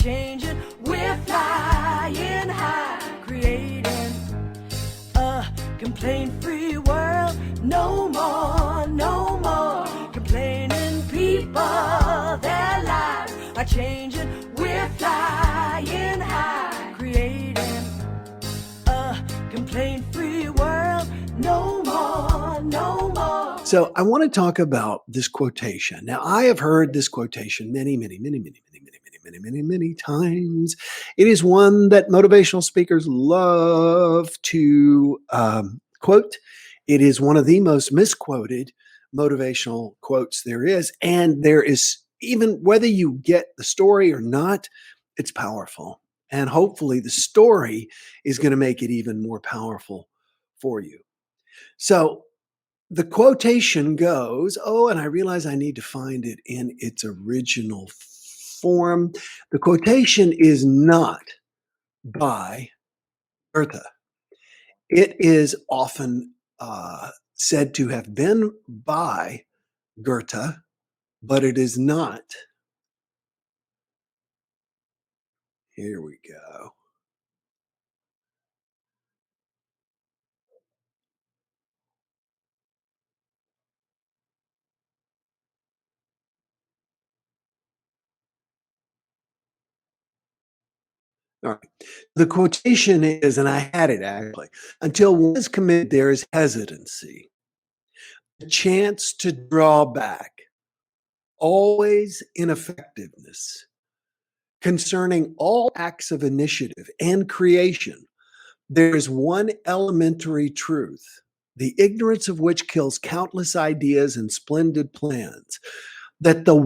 changing. We're flying high, creating a complaint-free world. No more, no more complaining people. Their lives are changing. We're flying high, creating a complaint-free world. No more, no more. So I want to talk about this quotation. Now, I have heard this quotation many times. It is one that motivational speakers love to quote. It is one of the most misquoted motivational quotes there is. And there is, even whether you get the story or not, it's powerful. And hopefully the story is going to make it even more powerful for you. So the quotation goes, oh, and I realize I need to find it in its original form. The quotation is not by Goethe. It is often said to have been by Goethe, but it is not. Here we go. All right. The quotation is, and I had it actually, until one is committed, there is hesitancy, a chance to draw back, always ineffectiveness. Concerning all acts of initiative and creation, there is one elementary truth, the ignorance of which kills countless ideas and splendid plans, that the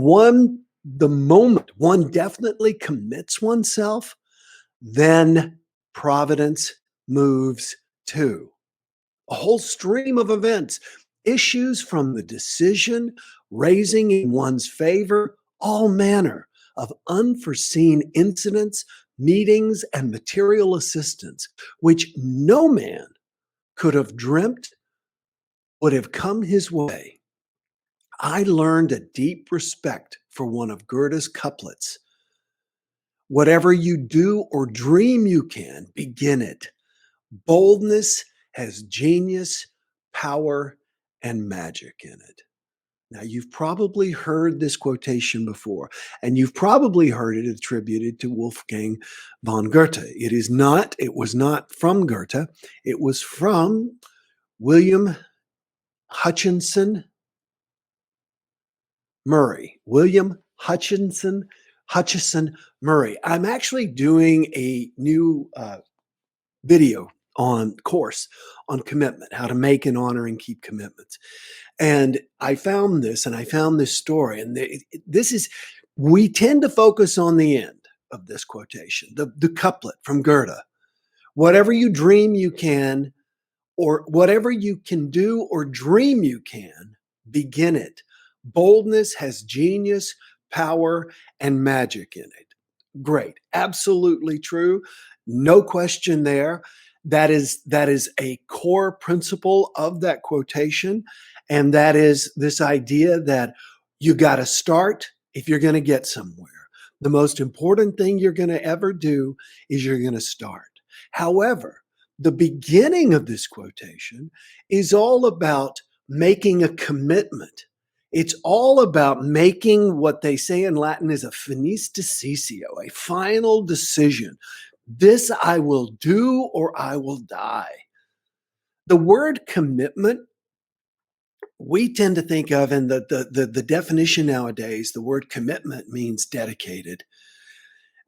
moment one definitely commits oneself, then providence moves too. A whole stream of events issues from the decision, raising in one's favor all manner of unforeseen incidents, meetings, and material assistance, which no man could have dreamt would have come his way. I learned a deep respect for one of Goethe's couplets. Whatever you do or dream you can, begin it. Boldness has genius, power, and magic in it. Now, you've probably heard this quotation before, and you've probably heard it attributed to Wolfgang von Goethe. It was not from Goethe. It was from William Hutchinson Murray. William Hutchinson Murray. I'm actually doing a new video course on commitment, how to make and honor and keep commitments. And I found this story. And we tend to focus on the end of this quotation, the couplet from Goethe. Whatever you dream you can, or whatever you can do or dream you can, begin it. Boldness has genius, power, and magic in it. Great. Absolutely true. No question there. That is a core principle of that quotation. And that is this idea that you got to start if you're going to get somewhere. The most important thing you're going to ever do is you're going to start. However, the beginning of this quotation is all about making a commitment. It's all about making what they say in Latin is a finis decisio, a final decision. This I will do or I will die. The word commitment, we tend to think of in the definition nowadays, the word commitment means dedicated.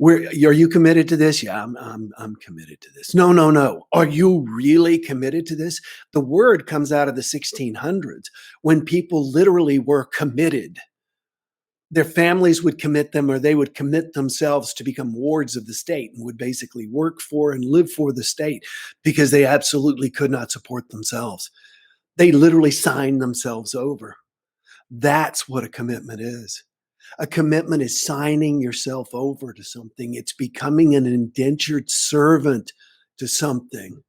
Are you committed to this? Yeah, I'm committed to this. No. Are you really committed to this? The word comes out of the 1600s when people literally were committed. Their families would commit them, or they would commit themselves to become wards of the state and would basically work for and live for the state because they absolutely could not support themselves. They literally signed themselves over. That's what a commitment is. A commitment is signing yourself over to something. It's becoming an indentured servant to something.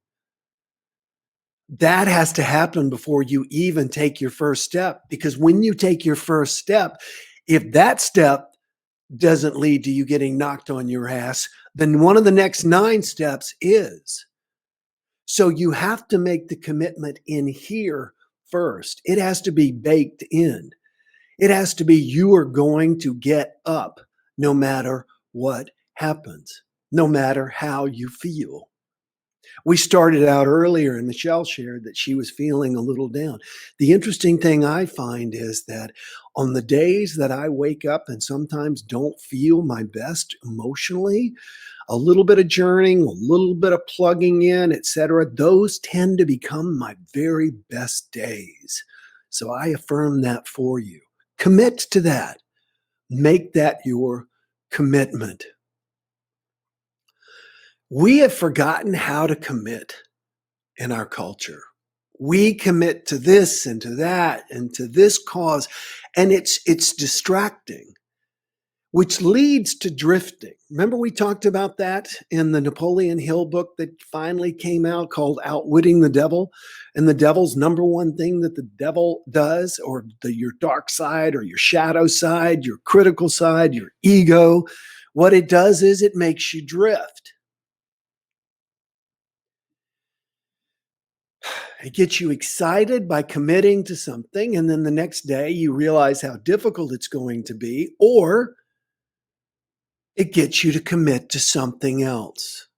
That has to happen before you even take your first step, because when you take your first step, if that step doesn't lead to you getting knocked on your ass, then one of the next 9 steps is. So you have to make the commitment in here first. It has to be baked in. It has to be you are going to get up no matter what happens, no matter how you feel. We started out earlier and Michelle shared that she was feeling a little down. The interesting thing I find is that on the days that I wake up and sometimes don't feel my best emotionally, a little bit of journeying, a little bit of plugging in, etc., those tend to become my very best days. So I affirm that for you. Commit to that. Make that your commitment. We have forgotten how to commit in our culture. We commit to this and to that and to this cause, and it's distracting, which leads to drifting. Remember we talked about that in the Napoleon Hill book that finally came out called Outwitting the Devil? And the devil's number one thing that the devil does, or your dark side or your shadow side, your critical side, your ego, what it does is it makes you drift. It gets you excited by committing to something, and then the next day you realize how difficult it's going to be, or it gets you to commit to something else.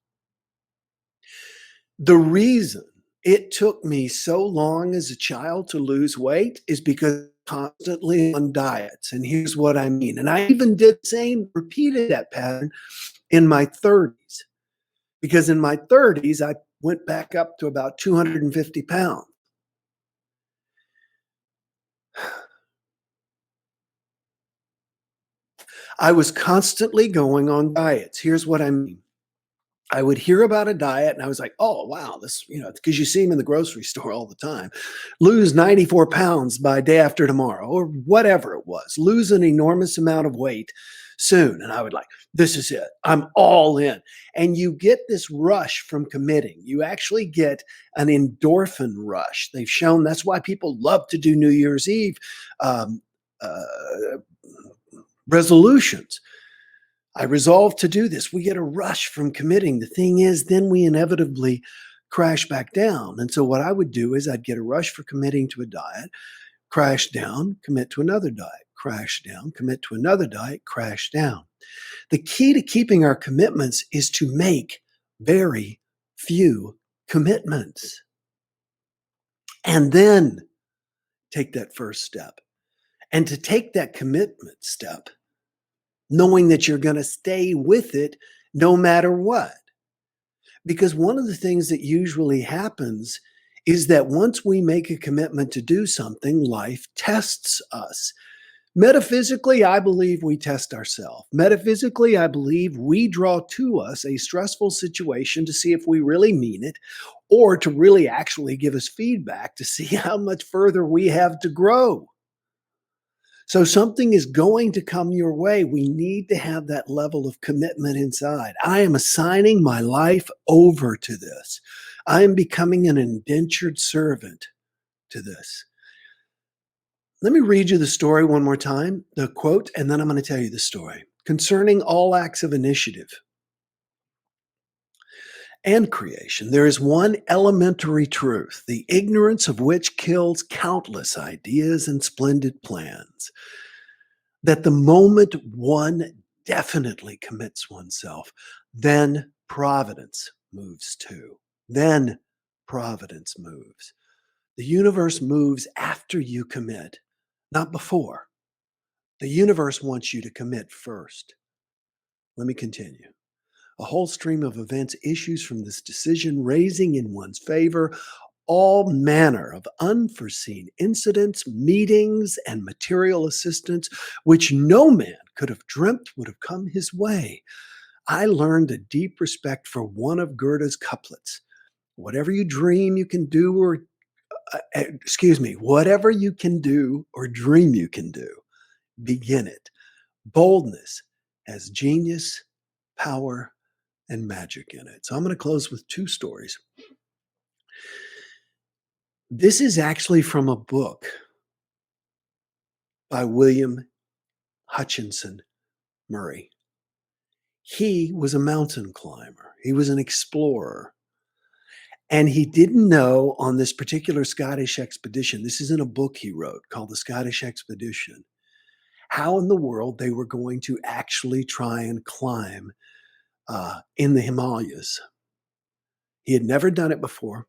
The reason it took me so long as a child to lose weight is because I'm constantly on diets. And here's what I mean. And I even did the same, repeated that pattern in my 30s, because in my 30s, I went back up to about 250 pounds. I was constantly going on diets. Here's what I mean. I would hear about a diet and I was like, oh, wow, this, because you see them in the grocery store all the time. Lose 94 pounds by day after tomorrow, or whatever it was. Lose an enormous amount of weight soon. And I would like, this is it. I'm all in. And you get this rush from committing. You actually get an endorphin rush. They've shown that's why people love to do New Year's Eve um, uh, resolutions. I resolved to do this. We get a rush from committing. The thing is, then we inevitably crash back down. And so what I would do is I'd get a rush for committing to a diet, crash down, commit to another diet, crash down, commit to another diet, crash down. The key to keeping our commitments is to make very few commitments and then take that first step. And to take that commitment step, knowing that you're going to stay with it no matter what. Because one of the things that usually happens is that once we make a commitment to do something, life tests us. Metaphysically, I believe we test ourselves. Metaphysically, I believe we draw to us a stressful situation to see if we really mean it, or to really actually give us feedback to see how much further we have to grow. So something is going to come your way. We need to have that level of commitment inside. I am assigning my life over to this. I am becoming an indentured servant to this. Let me read you the story one more time, the quote, and then I'm going to tell you the story. Concerning all acts of initiative and creation, there is one elementary truth, the ignorance of which kills countless ideas and splendid plans. That the moment one definitely commits oneself, then providence moves too. Then providence moves. The universe moves after you commit, not before. The universe wants you to commit first. Let me continue. A whole stream of events issues from this decision, raising in one's favor all manner of unforeseen incidents, meetings, and material assistance, which no man could have dreamt would have come his way. I learned a deep respect for one of Goethe's couplets. Whatever you dream you can do, whatever you can do or dream you can do, begin it. Boldness has genius, power, and magic in it. So I'm going to close with 2 stories. This is actually from a book by William Hutchinson Murray. He was a mountain climber. He was an explorer. And he didn't know on this particular Scottish expedition, this is in a book he wrote called The Scottish Expedition, how in the world they were going to actually try and climb in the Himalayas. He had never done it before,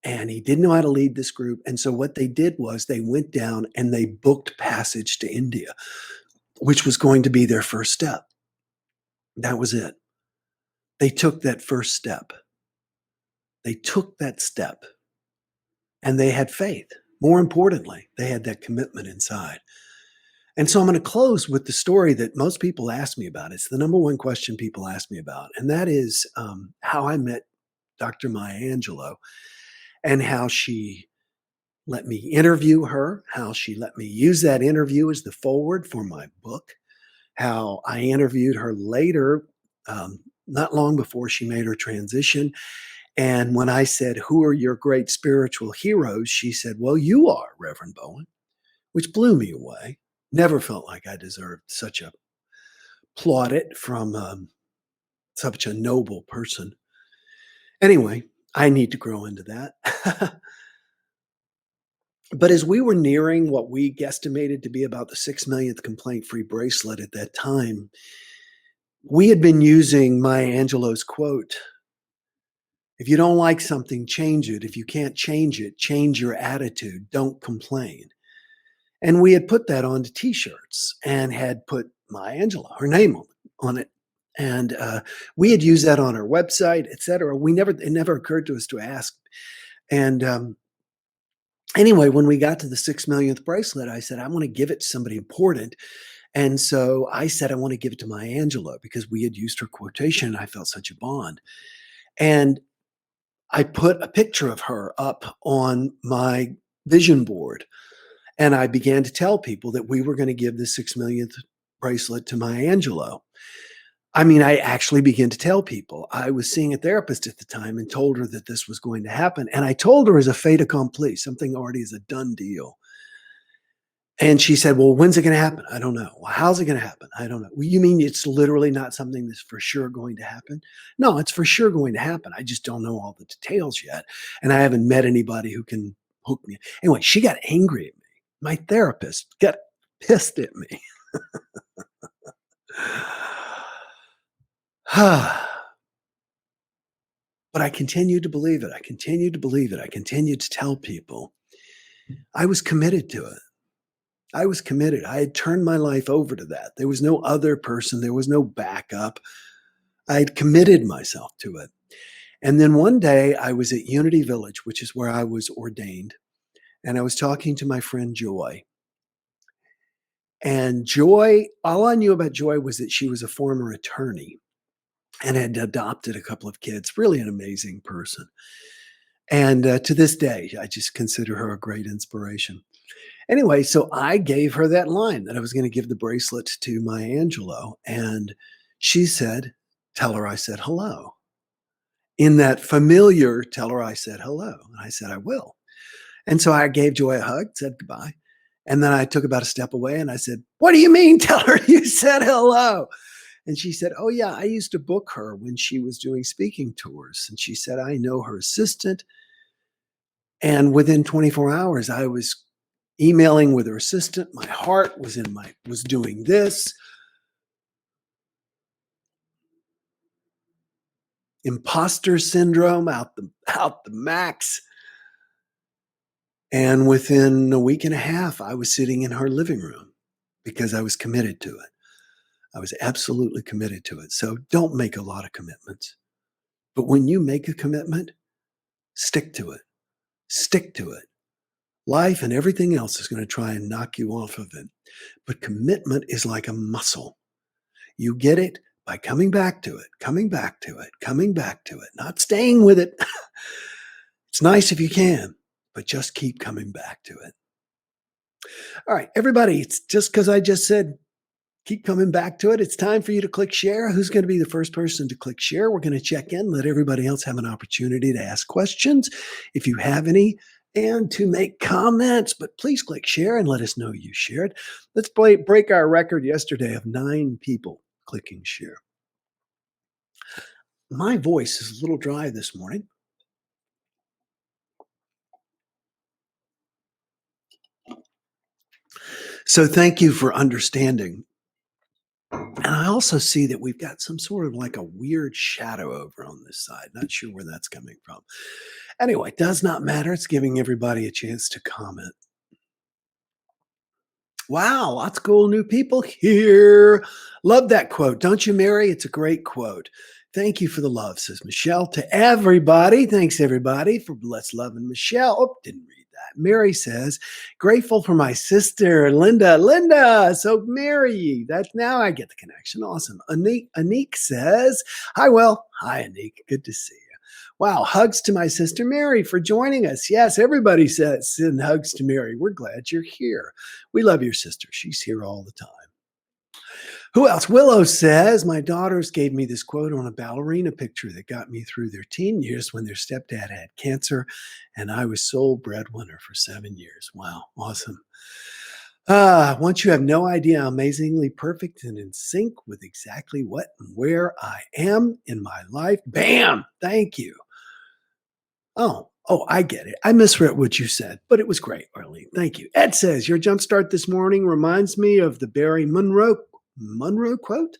and he didn't know how to lead this group. And so what they did was they went down and they booked passage to India, which was going to be their first step. That was it. They took that first step. They took that step and they had faith. More importantly, they had that commitment inside. And so I'm going to close with the story that most people ask me about. It's the number one question people ask me about. And that is how I met Dr. Maya Angelou and how she let me interview her, how she let me use that interview as the forward for my book, how I interviewed her later, not long before she made her transition. And when I said, "Who are your great spiritual heroes?" she said, "Well, you are, Reverend Bowen," which blew me away. Never felt like I deserved such a plaudit from such a noble person. Anyway, I need to grow into that. But as we were nearing what we guesstimated to be about the 6 millionth complaint-free bracelet at that time, we had been using Maya Angelou's quote, "If you don't like something, change it. If you can't change it, change your attitude. Don't complain." And we had put that onto T-shirts and had put Maya Angelou, her name on it. And we had used that on our website, et cetera. It never occurred to us to ask. And anyway, when we got to the 6 millionth bracelet, I said, I want to give it to somebody important. And so I said, I want to give it to Maya Angelou because we had used her quotation. And I felt such a bond. And I put a picture of her up on my vision board. And I began to tell people that we were going to give the 6 millionth bracelet to Maya Angelou. I mean, I actually began to tell people. I was seeing a therapist at the time and told her that this was going to happen. And I told her as a fait accompli, something already is a done deal. And she said, "Well, when's it going to happen?" "I don't know." "Well, how's it going to happen?" "I don't know." "Well, you mean it's literally not something that's for sure going to happen?" "No, it's for sure going to happen. I just don't know all the details yet. And I haven't met anybody who can hook me." Anyway, she got angry at me. My therapist got pissed at me. But I continued to believe it. I continued to believe it. I continued to tell people. I was committed to it. I was committed. I had turned my life over to that. There was no other person. There was no backup. I had committed myself to it. And then one day I was at Unity Village, which is where I was ordained. And I was talking to my friend Joy. And Joy, all I knew about Joy was that she was a former attorney and had adopted a couple of kids. Really an amazing person. And to this day, I just consider her a great inspiration. Anyway, so I gave her that line that I was going to give the bracelet to Maya Angelou. And she said, "Tell her I said hello." In that familiar, "Tell her I said hello." And I said, "I will." And so I gave Joy a hug, said goodbye. And then I took about a step away and I said, "What do you mean, tell her you said hello?" And she said, "Oh, yeah, I used to book her when she was doing speaking tours." And she said, "I know her assistant." And within 24 hours, I was emailing with her assistant. My heart was doing this. Imposter syndrome out the max. And within a week and a half, I was sitting in her living room because I was committed to it. I was absolutely committed to it. So don't make a lot of commitments. But when you make a commitment, stick to it. Stick to it. Life and everything else is going to try and knock you off of it. But commitment is like a muscle. You get it by coming back to it, coming back to it, coming back to it, not staying with it. It's nice if you can, but just keep coming back to it. All right, everybody, it's just because I just said keep coming back to it. It's time for you to click share. Who's going to be the first person to click share? We're going to check in, let everybody else have an opportunity to ask questions if you have any and to make comments. But please click share and let us know you shared. Let's break our record yesterday of 9 people clicking share. My voice is a little dry this morning. So thank you for understanding. And I also see that we've got some sort of like a weird shadow over on this side. Not sure where that's coming from. Anyway, does not matter. It's giving everybody a chance to comment. Wow, lots of cool new people here. Love that quote. Don't you, Mary? It's a great quote. Thank you for the love, says Michelle. To everybody, thanks everybody for Let's Love and Michelle. Oh, didn't read that. Mary says, grateful for my sister, Linda. Linda, so Mary, that's now I get the connection. Awesome. Anik says, hi, Will. Hi, Anik. Good to see you. Wow, hugs to my sister Mary for joining us. Yes, everybody says send hugs to Mary. We're glad you're here. We love your sister. She's here all the time. Who else? Willow says, my daughters gave me this quote on a ballerina picture that got me through their teen years when their stepdad had cancer, and I was sole breadwinner for 7 years. Wow, awesome. Once you have no idea how amazingly perfect and in sync with exactly what and where I am in my life. Bam! Thank you. Oh, I get it. I misread what you said, but it was great, Arlene. Thank you. Ed says, your jumpstart this morning reminds me of the Barry Monroe quote.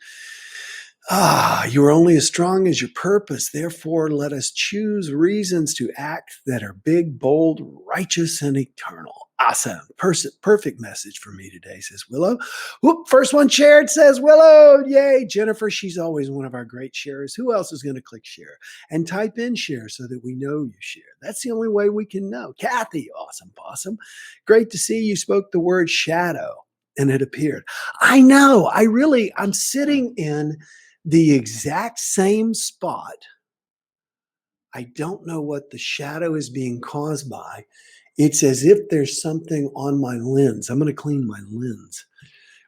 You are only as strong as your purpose. Therefore, let us choose reasons to act that are big, bold, righteous, and eternal. Awesome. Perfect message for me today, says Willow. Whoop, first one shared, says Willow. Yay. Jennifer, she's always one of our great sharers. Who else is going to click share? And type in share so that we know you share. That's the only way we can know. Kathy, awesome, possum. Great to see you spoke the word shadow and it appeared. I know. I'm sitting in the exact same spot. I don't know what the shadow is being caused by. It's as if there's something on my lens. I'm going to clean my lens.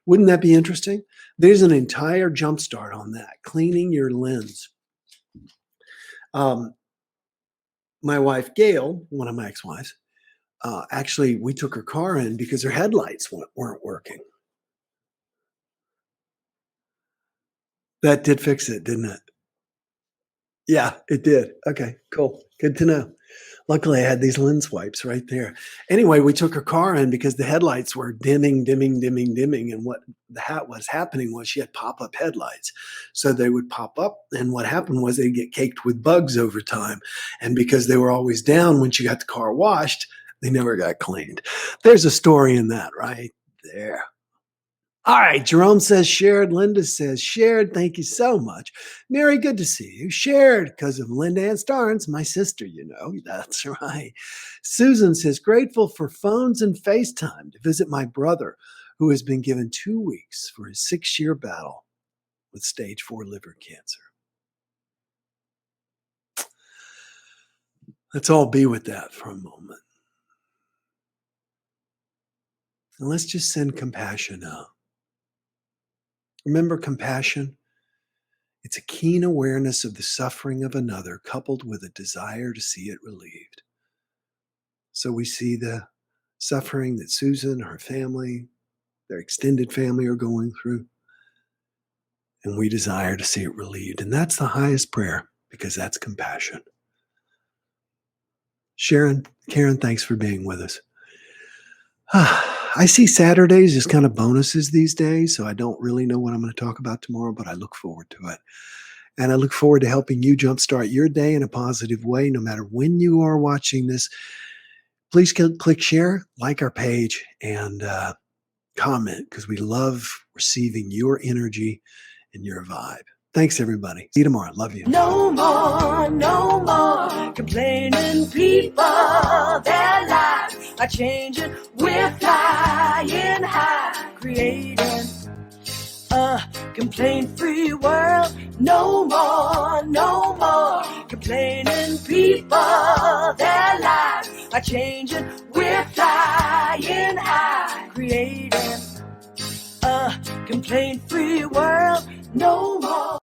Wouldn't that be interesting? There's an entire jumpstart on that, cleaning your lens. My wife, Gail, one of my ex-wives, actually, we took her car in because her headlights weren't working. That did fix it, didn't it? Yeah, it did. Okay, cool. Good to know. Luckily, I had these lens wipes right there. Anyway, we took her car in because the headlights were dimming. And what was happening was she had pop-up headlights. So they would pop up. And what happened was they'd get caked with bugs over time. And because they were always down when she got the car washed, they never got cleaned. There's a story in that right there. All right, Jerome says shared. Linda says shared. Thank you so much. Mary, good to see you. Shared because of Linda Ann Starnes, my sister, you know. That's right. Susan says grateful for phones and FaceTime to visit my brother who has been given 2 weeks for his 6-year battle with stage 4 liver cancer. Let's all be with that for a moment. And let's just send compassion out. Remember compassion? It's a keen awareness of the suffering of another coupled with a desire to see it relieved. So we see the suffering that Susan, her family, their extended family are going through, and we desire to see it relieved. And that's the highest prayer because that's compassion. Sharon, Karen, thanks for being with us. I see Saturdays as kind of bonuses these days, so I don't really know what I'm going to talk about tomorrow, but I look forward to it. And I look forward to helping you jumpstart your day in a positive way, no matter when you are watching this. Please click share, like our page, and comment, because we love receiving your energy and your vibe. Thanks, everybody. See you tomorrow. Love you. No more complaining people. Their lives are changing. We're flying high, creating a complaint-free world. No more complaining people. Their lives are changing. We're flying high, creating a complaint-free world. No more.